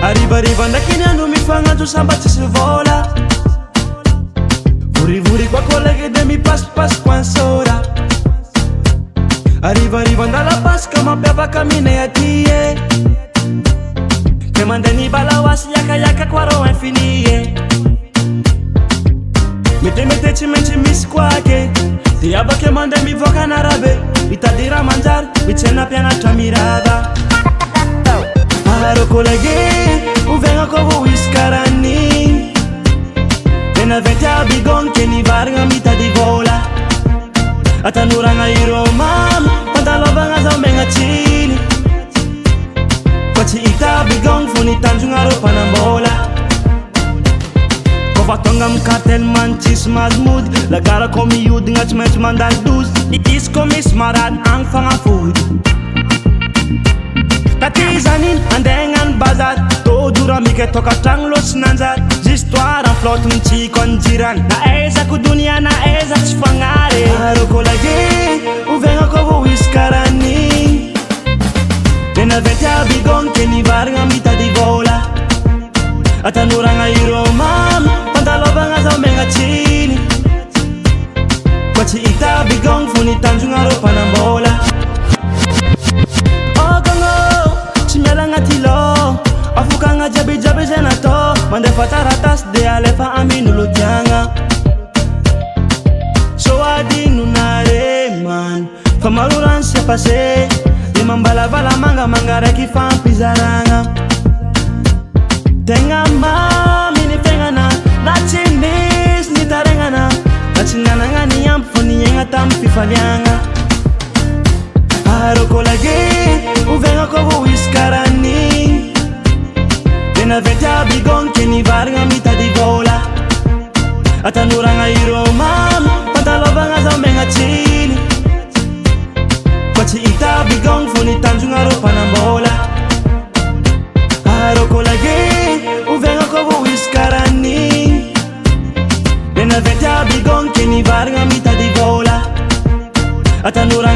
Arriva ndakiny andro mifagnajo samba tsisy vola Vorivory kwa kolege de mipasipasiko ansora Arriva ndalapasika mampiavaka aminay aty e Ke mandeha nibalaoasy yakayaka kwa rô infini e Metemete tsy maintsy misy kwake De avake mandeha mivoaka an'arabe Mitady raha manjary mitsena mpianatra mirava Aro kolege uvena kovo iskarani Tena vente abigong keni varga mitady vola Atanuranga iro mam Pantalovanga za menga chini Kwachi ita abigong funi tanjunga ro panambola Kofatonga mkartel manchis mazmud Lagara komi yud ngach mench mandal dus Is komi smarad ang fanga food Tatizanin andengan bazar Todura mike toka tragno loatsy nanjary J'histoire en flotte mitsiko jiran Naezako dunia naeza tsy fagnary Aroko lage uvegna kovo iskarani Tena vety abigong keni varigna mitady vola Atanuranga iro mam Pantalovagna za menga chini Kwa tsy ita abigong funi tanjogna ro panambola Afukanga jabi zenato Mandefa taratas de alefa aminulo tianga So adinu nare man Famaluran se pase De mambala manga reki fan pizaranga Tenga mami ni fengana Na chinis ni tarengana Na chingananga ni yampu ni yenga tam fifalianga Aroko lage uvenga kovo iskarani Tena vente abigong keni varga mitady vola Atanuranga iro mam Pantalovagna za menga chini Kwa tsy ita abigong funi tanjunga ro panambola Aroko lage uvenga kovo iskarani Tena vente abigong keni varga mitady vola Atanuranga